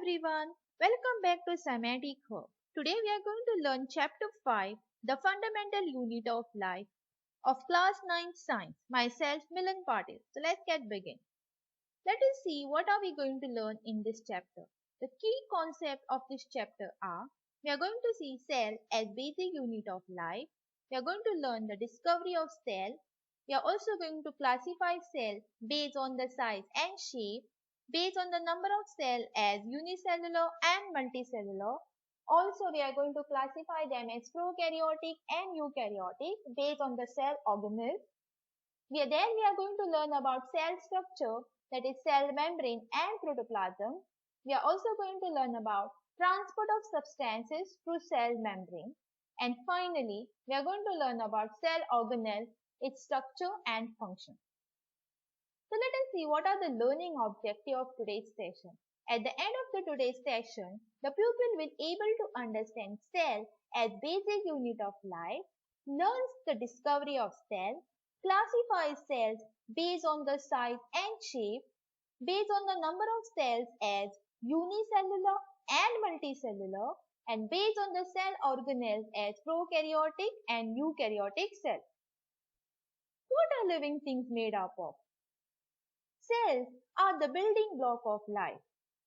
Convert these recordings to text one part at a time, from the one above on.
everyone, welcome back to Semantic Hub. Today we are going to learn Chapter 5, the fundamental unit of life of Class 9 Science. Myself, Milan Patil. So let's get begin. Let us see what are we going to learn in this chapter. The key concept of this chapter are, we are going to see cell as basic unit of life. We are going to learn the discovery of cell. We are also going to classify cell based on the size and shape, based on the number of cell as unicellular and multicellular. Also, we are going to classify them as prokaryotic and eukaryotic based on the cell organelle. We are going to learn about cell structure, that is cell membrane and protoplasm. We are also going to learn about transport of substances through cell membrane. And finally, we are going to learn about cell organelle, its structure and function. So let us see what are the learning objectives of today's session. At the end of today's session, the pupil will able to understand cell as basic unit of life, learns the discovery of cell, classifies cells based on the size and shape, based on the number of cells as unicellular and multicellular, and based on the cell organelles as prokaryotic and eukaryotic cells. What are living things made up of? Cells are the building block of life.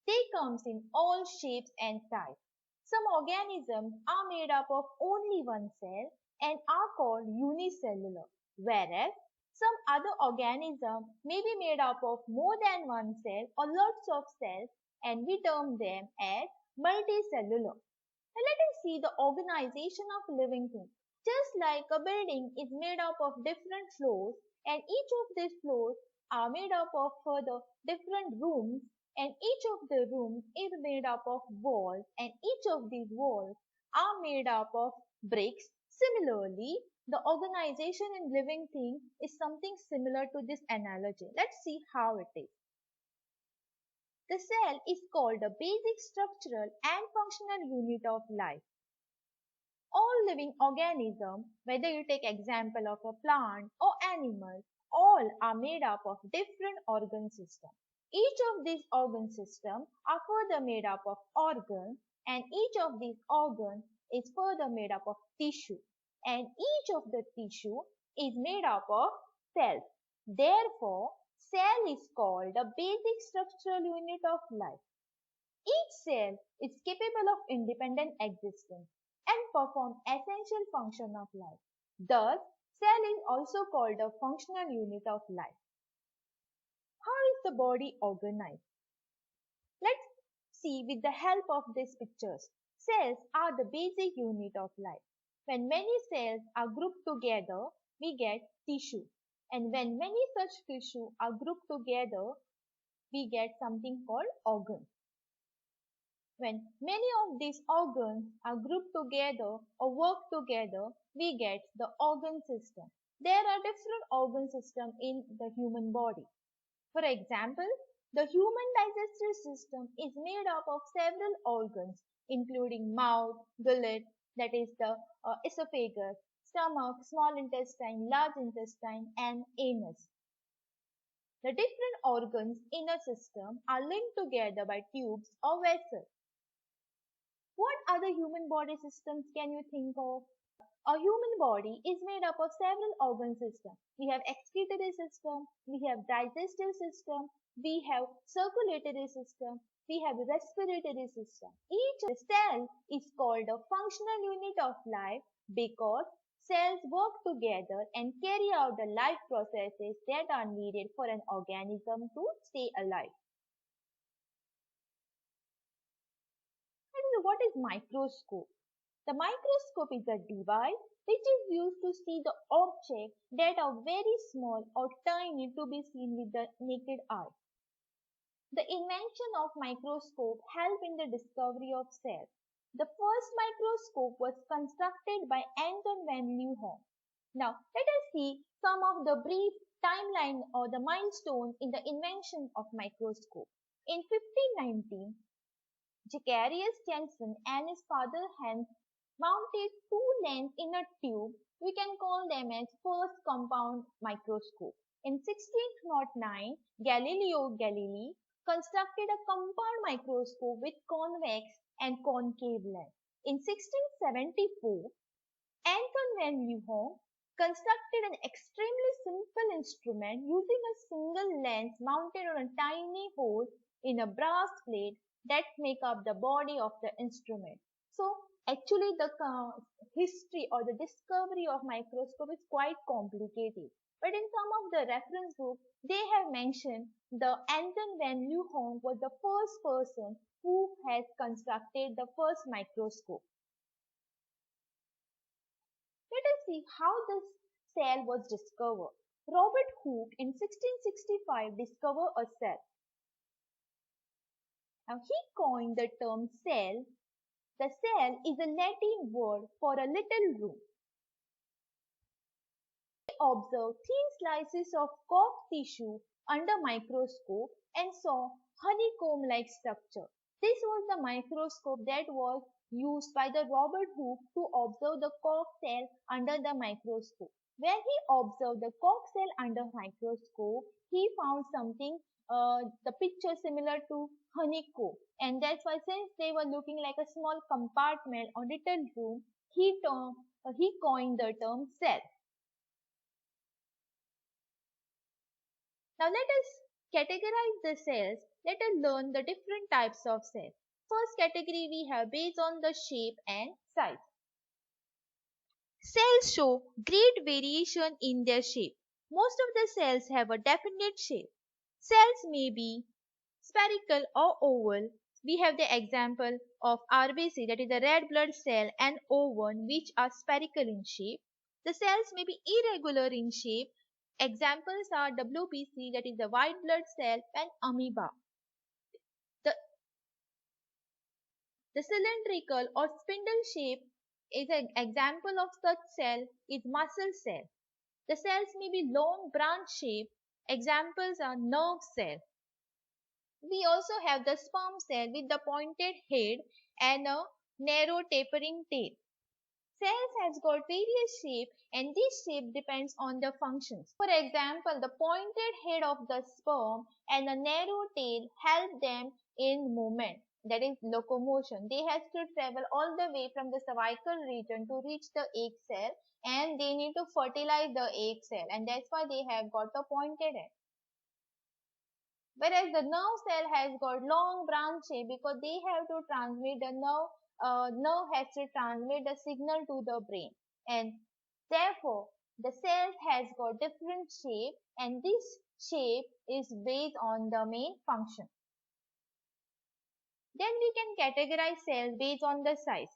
They come in all shapes and sizes. Some organisms are made up of only one cell and are called unicellular, whereas some other organisms may be made up of more than one cell or lots of cells, and we term them as multicellular. Now let us see the organization of living things. Just like a building is made up of different floors, and each of these floors are made up of further different rooms, and each of the rooms is made up of walls, and each of these walls are made up of bricks. Similarly, the organization in living things is something similar to this analogy. Let's see how it is. The cell is called the basic structural and functional unit of life. All living organisms, whether you take example of a plant or animal, all are made up of different organ systems. Each of these organ systems are further made up of organs, and each of these organs is further made up of tissue, and each of the tissue is made up of cells. Therefore, cell is called the basic structural unit of life. Each cell is capable of independent existence and perform essential function of life. Thus, cell is also called a functional unit of life. How is the body organized? Let's see with the help of these pictures. Cells are the basic unit of life. When many cells are grouped together, we get tissue. And when many such tissue are grouped together, we get something called organ. When many of these organs are grouped together or work together, we get the organ system. There are different organ systems in the human body. For example, the human digestive system is made up of several organs, including mouth, gullet, that is the esophagus, stomach, small intestine, large intestine, and anus. The different organs in a system are linked together by tubes or vessels. What other human body systems can you think of? A human body is made up of several organ systems. We have excretory system, we have digestive system, we have circulatory system, we have respiratory system. Each cell is called a functional unit of life because cells work together and carry out the life processes that are needed for an organism to stay alive. And what is microscope? The microscope is a device which is used to see the objects that are very small or tiny to be seen with the naked eye. The invention of microscope helped in the discovery of cells. The first microscope was constructed by Anton van Leeuwenhoek. Now, let us see some of the brief timeline or the milestones in the invention of microscope. In 1519, Zacharias Janssen and his father Hans mounted two lenses in a tube. We can call them as first compound microscope. In 1609, Galileo Galilei constructed a compound microscope with convex and concave lens. In 1674, Anton van Leeuwenhoek constructed an extremely simple instrument using a single lens mounted on a tiny hole in a brass plate that make up the body of the instrument. So actually the history or the discovery of microscope is quite complicated. But in some of the reference books, they have mentioned the Anton van Leeuwenhoek was the first person who has constructed the first microscope. Let us see how this cell was discovered. Robert Hooke in 1665 discovered a cell. Now he coined the term cell. The cell is a Latin word for a little room. He observed thin slices of cork tissue under microscope and saw honeycomb-like structure. This was the microscope that was used by the Robert Hooke to observe the cork cell under the microscope. When he observed the cork cell under microscope, he found something, the picture similar to honeycomb, and that's why since they were looking like a small compartment or little room, he coined the term cell. Now let us categorize the cells. Let us learn the different types of cells. First category we have based on the shape and size. Cells show great variation in their shape. Most of the cells have a definite shape. Cells may be spherical or oval. We have the example of RBC, that is the red blood cell, and O1, which are spherical in shape. The cells may be irregular in shape. Examples are WBC, that is the white blood cell, and amoeba. The cylindrical or spindle shape is an example of such cell is muscle cell. The cells may be long branch shape. Examples are nerve cell. We also have the sperm cell with the pointed head and a narrow tapering tail. Cells has got various shape and this shape depends on the functions. For example, the pointed head of the sperm and the narrow tail help them in movement, that is locomotion. They have to travel all the way from the cervical region to reach the egg cell, and they need to fertilize the egg cell, and that's why they have got a pointed head. Whereas the nerve cell has got long branch shape because they have to transmit the nerve has to transmit the signal to the brain, and therefore the cell has got different shape, and this shape is based on the main function. Then we can categorize cells based on the size.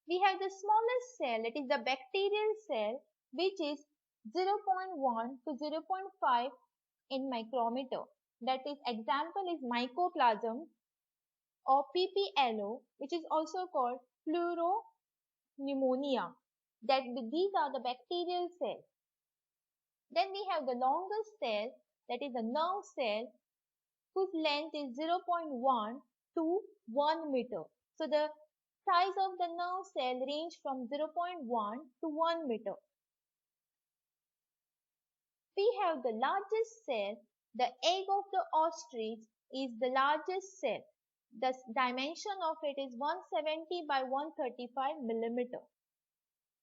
We have the smallest cell, that is the bacterial cell, which is 0.1 to 0.5 in micrometer. That is example is mycoplasm or PPLO, which is also called pleuropneumonia. That these are the bacterial cells. Then we have the longest cell, that is the nerve cell, whose length is 0.1 to 1 meter. So the size of the nerve cell range from 0.1 to 1 meter. We have the largest cell. The egg of the ostrich is the largest cell. The dimension of it is 170 by 135 millimeter.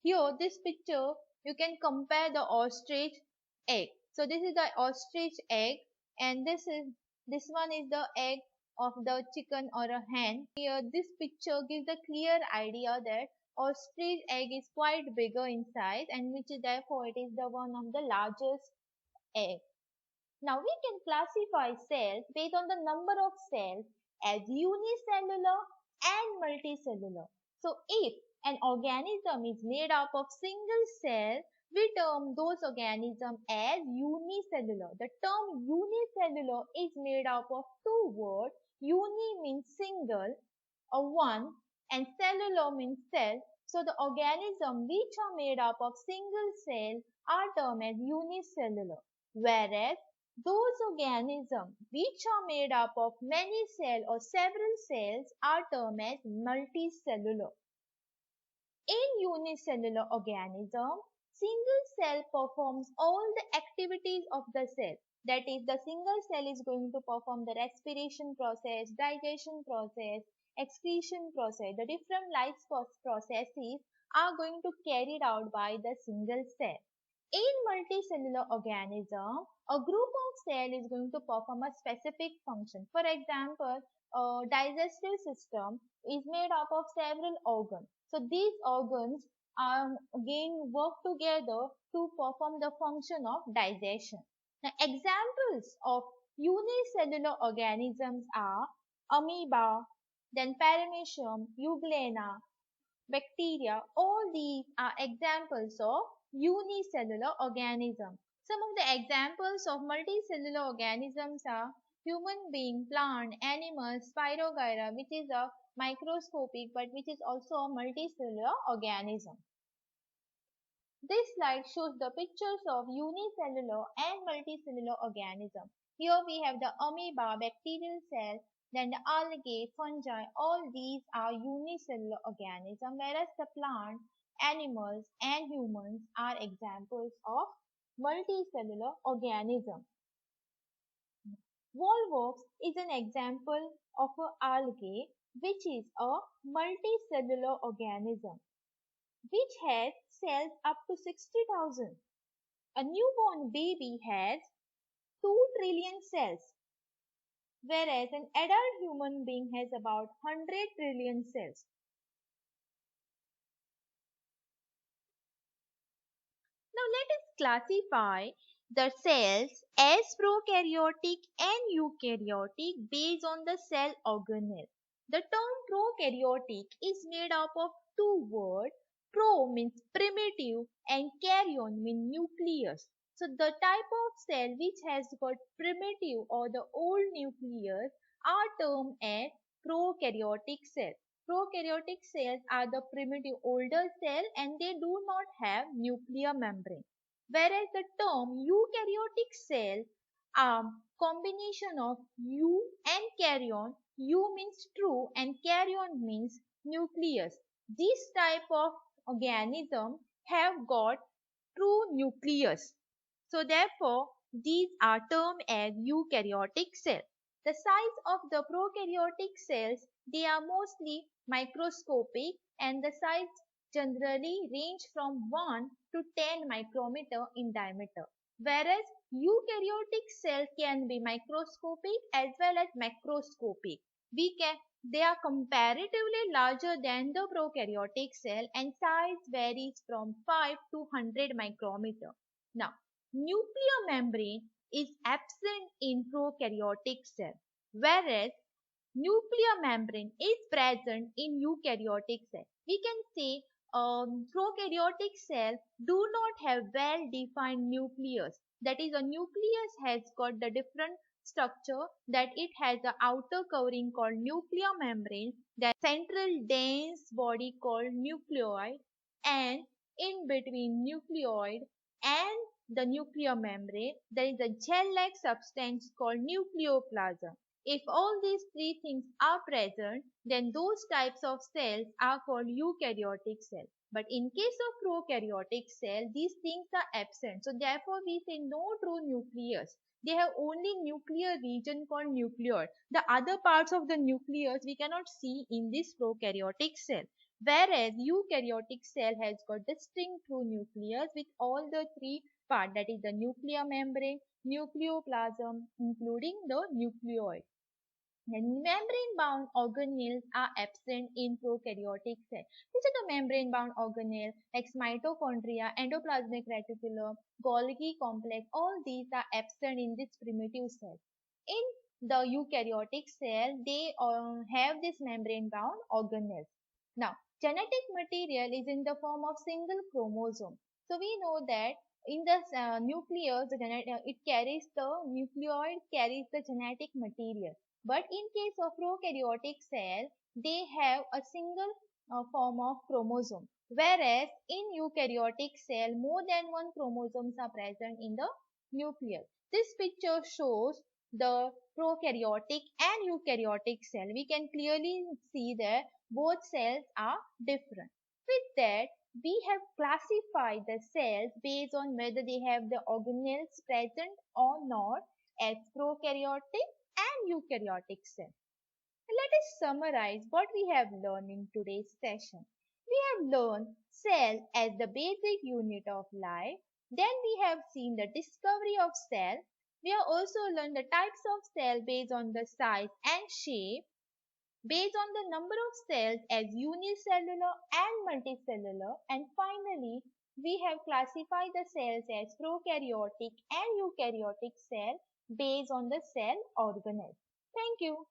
Here, this picture, you can compare the ostrich egg. So this is the ostrich egg, and this one is the egg of the chicken or a hen. Here, this picture gives a clear idea that ostrich egg is quite bigger in size, and which is therefore it is the one of the largest egg. Now we can classify cells based on the number of cells as unicellular and multicellular. So if an organism is made up of single cell, we term those organisms as unicellular. The term unicellular is made up of two words. Uni means single or one, and cellular means cell. So the organisms which are made up of single cell are termed as unicellular, whereas those organisms which are made up of many cells or several cells are termed as multicellular. In unicellular organism, single cell performs all the activities of the cell. That is, the single cell is going to perform the respiration process, digestion process, excretion process. The different life processes are going to carried out by the single cell. In multicellular organism, a group of cell is going to perform a specific function. For example, a digestive system is made up of several organs. So these organs again work together to perform the function of digestion. Now, examples of unicellular organisms are amoeba, then paramecium, euglena, bacteria. All these are examples of unicellular organisms. Some of the examples of multicellular organisms are human being, plant, animals, spirogyra, which is a microscopic but which is also a multicellular organism. This slide shows the pictures of unicellular and multicellular organisms. Here we have the amoeba, bacterial cell, then the algae, fungi, all these are unicellular organisms, whereas the plant, animals and humans are examples of multicellular organisms. Volvox is an example of a algae which is a multicellular organism which has cells up to 60,000. A newborn baby has 2 trillion cells, whereas an adult human being has about 100 trillion cells. Now let us classify the cells as prokaryotic and eukaryotic based on the cell organelle. The term prokaryotic is made up of two words. Pro means primitive and karyon means nucleus. So the type of cell which has got primitive or the old nucleus are termed as prokaryotic cells. Prokaryotic cells are the primitive older cell and they do not have nuclear membrane. Whereas the term eukaryotic cell are combination of eu and karyon. Eu means true and karyon means nucleus. This type of organism have got true nucleus. So therefore, these are termed as eukaryotic cells. The size of the prokaryotic cells, they are mostly microscopic and the size generally range from 1 to 10 micrometer in diameter. Whereas eukaryotic cell can be microscopic as well as macroscopic. They are comparatively larger than the prokaryotic cell and size varies from 5 to 100 micrometer. Now, nuclear membrane is absent in prokaryotic cell, whereas nuclear membrane is present in eukaryotic cell. We can say prokaryotic cell do not have well-defined nucleus. That is, a nucleus has got the different structure, that it has the outer covering called nuclear membrane, the central dense body called nucleoid, and in between nucleoid and the nuclear membrane there is a gel-like substance called nucleoplasm. If all these three things are present, then those types of cells are called eukaryotic cells. But in case of prokaryotic cell, these things are absent. So therefore we say no true nucleus. They have only nuclear region called nucleoid. The other parts of the nucleus we cannot see in this prokaryotic cell. Whereas eukaryotic cell has got distinct true nucleus with all the three parts, that is the nuclear membrane, nucleoplasm, including the nucleoid. And membrane-bound organelles are absent in prokaryotic cells. These are the membrane-bound organelles like mitochondria, endoplasmic reticulum, Golgi complex. All these are absent in this primitive cell. In the eukaryotic cell, they have this membrane-bound organelles. Now, genetic material is in the form of single chromosome. So we know that in the nucleus, it carries the nucleoid carries the genetic material. But in case of prokaryotic cell, they have a single form of chromosome. Whereas in eukaryotic cell, more than one chromosomes are present in the nucleus. This picture shows the prokaryotic and eukaryotic cell. We can clearly see that both cells are different. With that, we have classified the cells based on whether they have the organelles present or not, as prokaryotic and eukaryotic cells. Let us summarize what we have learned in today's session. We have learned cell as the basic unit of life. Then we have seen the discovery of cell. We have also learned the types of cell based on the size and shape, based on the number of cells as unicellular and multicellular, and finally we have classified the cells as prokaryotic and eukaryotic cell based on the cell organelle. Thank you.